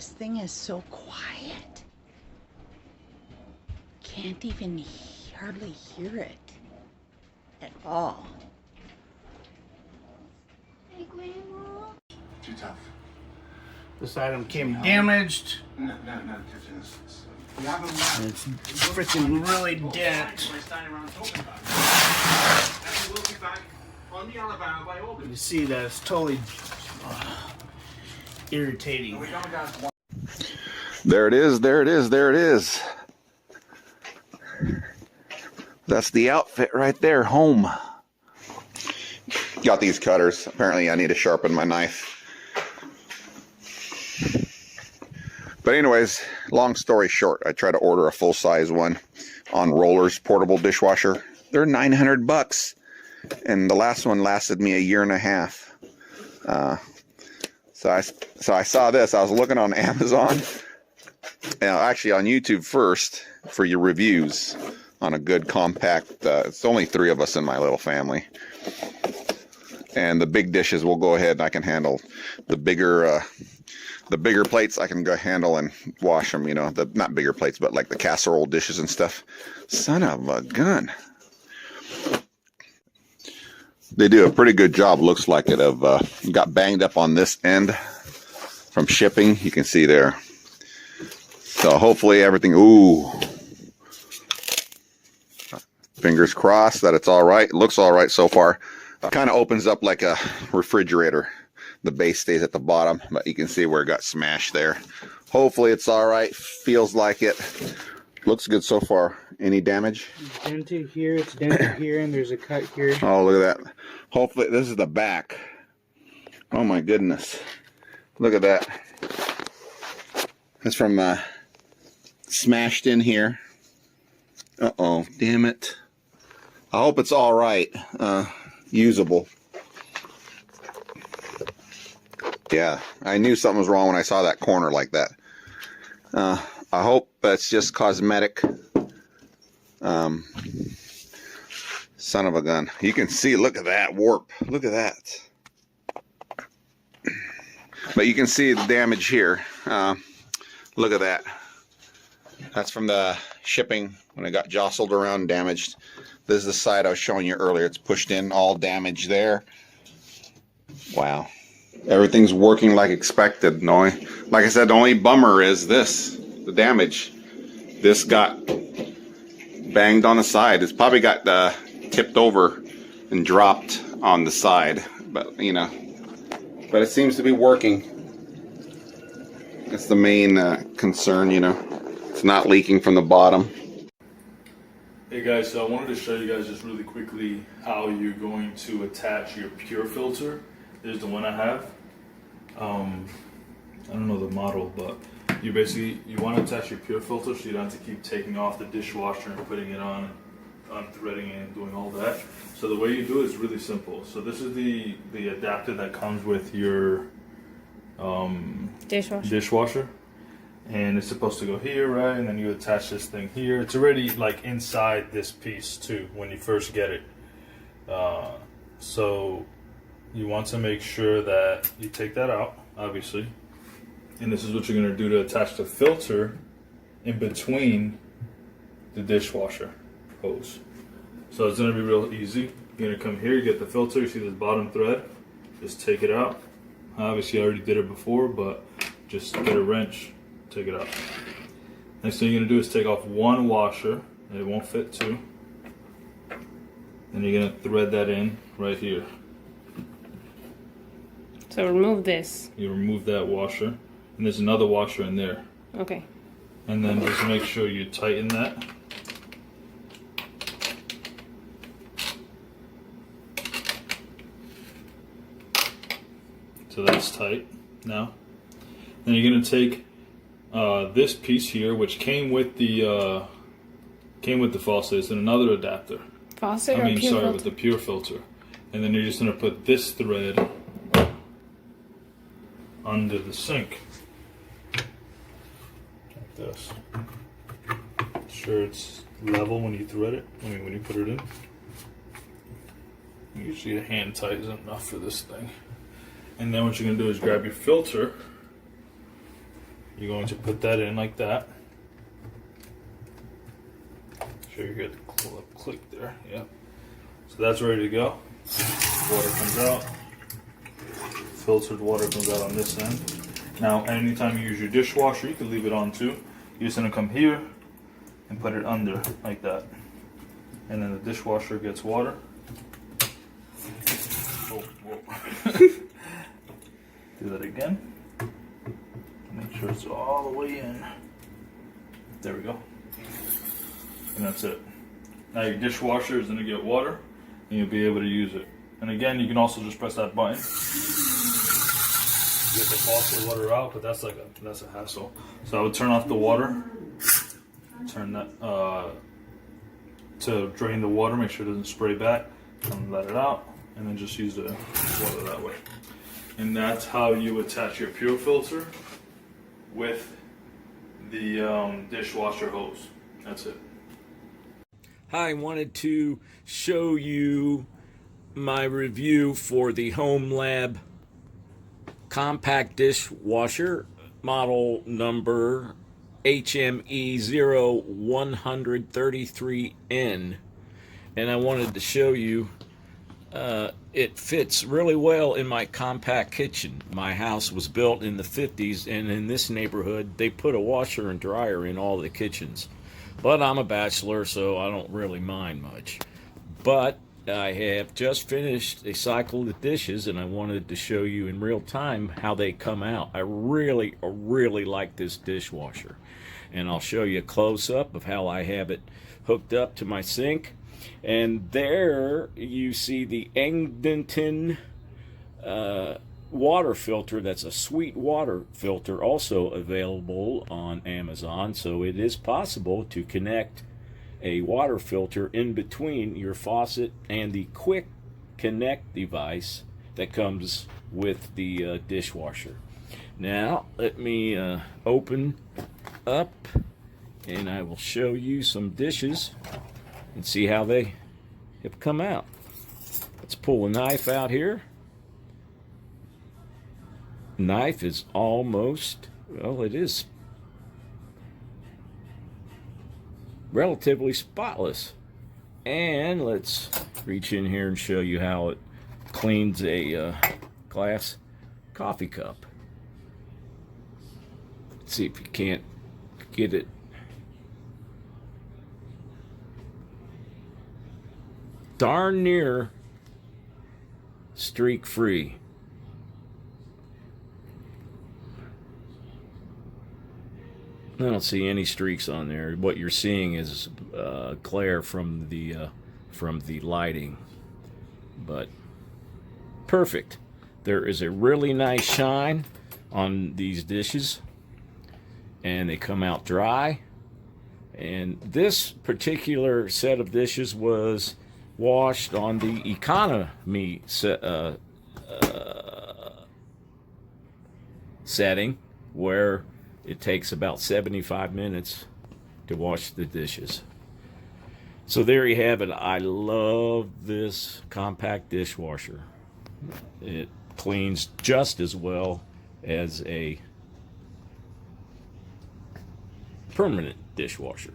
This thing is so quiet. Can't even hardly hear it at all. Hey, Grandma. Too tough. This item came damaged. No, touching this. And it's freaking really dent. You see that it's totally irritating. There it is, there it is, there it is. That's the outfit right there, home. Got these cutters. Apparently I need to sharpen my knife. But anyways, long story short, I tried to order a full-size one on rollers, portable dishwasher. They're 900 bucks. And the last one lasted me a year and a half. So I saw this. I was looking on Amazon. Actually on YouTube first for your reviews on a good compact. It's only 3 of us in my little family. And the big dishes will go ahead and I can handle. The bigger plates I can go handle and wash them, you know, not bigger plates, but like the casserole dishes and stuff. Son of a gun. They do a pretty good job, looks like it, of got banged up on this end from shipping. You can see there. So hopefully everything, ooh. Fingers crossed that it's all right. It looks all right so far. Kind of opens up like a refrigerator. The base stays at the bottom, but you can see where it got smashed there. Hopefully it's all right. Feels like it. Looks good so far. Any damage? It's dented here, it's dented here, and there's a cut here. Oh, look at that. Hopefully, this is the back. Oh my goodness. Look at that. That's from smashed in here. Uh-oh, damn it. I hope it's all right. Usable. Yeah, I knew something was wrong when I saw that corner like that. I hope that's just cosmetic. Son of a gun. You can see, look at that warp. Look at that. But you can see the damage here. Look at that. That's from the shipping when it got jostled around and damaged. This is the side I was showing you earlier. It's pushed in, all damaged there. Wow. Everything's working like expected. Like I said, the only bummer is this, the damage. This got banged on the side. It's probably got tipped over and dropped on the side. But, you know, but it seems to be working. That's the main concern, you know. It's not leaking from the bottom. Hey guys, so I wanted to show you guys just really quickly how you're going to attach your pure filter. There's the one I have. I don't know the model, but you want to attach your pure filter so you don't have to keep taking off the dishwasher and putting it on, unthreading it and doing all that. So the way you do it is really simple. So this is the adapter that comes with your dishwasher. And it's supposed to go here, right? And then you attach this thing here. It's already like inside this piece too when you first get it. So you want to make sure that you take that out, obviously. And this is what you're going to do to attach the filter in between the dishwasher hose. So it's going to be real easy. You're going to come here, you get the filter, you see this bottom thread, just take it out. Obviously I already did it before, but just get a wrench, take it out. Next thing you're going to do is take off one washer, and it won't fit two. Then you're going to thread that in right here. So remove this. You remove that washer, and there's another washer in there. Okay. And then just make sure you tighten that. So that's tight now. Then you're going to take this piece here, which came with the faucet, it's in another adapter. Faucet I or mean, pure sorry, filter? with the pure filter. And then you're just going to put this thread under the sink. Like this. Sure it's level when you thread it, when you put it in. Usually a hand tight is enough for this thing. And then what you're going to do is grab your filter. you're going to put that in like that. Sure you hear the click there. Yep. So that's ready to go. Water comes out. Filtered water comes out on this end. Now, anytime you use your dishwasher, you can leave it on too. You're just gonna come here and put it under like that, and then the dishwasher gets water. Oh, whoa. Do that again. Make sure it's all the way in. There we go. And that's it. Now your dishwasher is gonna get water, and you'll be able to use it. And again, you can also just press that button. Get the faucet water out, but that's a hassle. So I would turn off the water, turn that to drain the water, make sure it doesn't spray back, and let it out, and then just use the water that way. And that's how you attach your pure filter with the dishwasher hose. That's it. Hi, I wanted to show you my review for the HOMELabs compact dishwasher, model number HME0133N. And I wanted to show you it fits really well in my compact kitchen. My house was built in the 50s, and in this neighborhood they put a washer and dryer in all the kitchens. But I'm a bachelor, so I don't really mind much. But I have just finished a cycle of dishes, and I wanted to show you in real time how they come out. I really like this dishwasher, and I'll show you a close-up of how I have it hooked up to my sink. And there you see the Engdenton water filter. That's a sweet water filter, also available on Amazon. So it is possible to connect a water filter in between your faucet and the quick connect device that comes with the dishwasher. Now let me open up, and I will show you some dishes and see how they have come out. Let's pull a knife out here. Knife is almost, well, it is relatively spotless. And let's reach in here and show you how it cleans a glass coffee cup. Let's see if you can't get it. Darn near streak free. I don't see any streaks on there. What you're seeing is glare from the lighting, but perfect. There is a really nice shine on these dishes, and they come out dry. And this particular set of dishes was washed on the economy setting, where it takes about 75 minutes to wash the dishes. So there you have it. I love this compact dishwasher. It cleans just as well as a permanent dishwasher.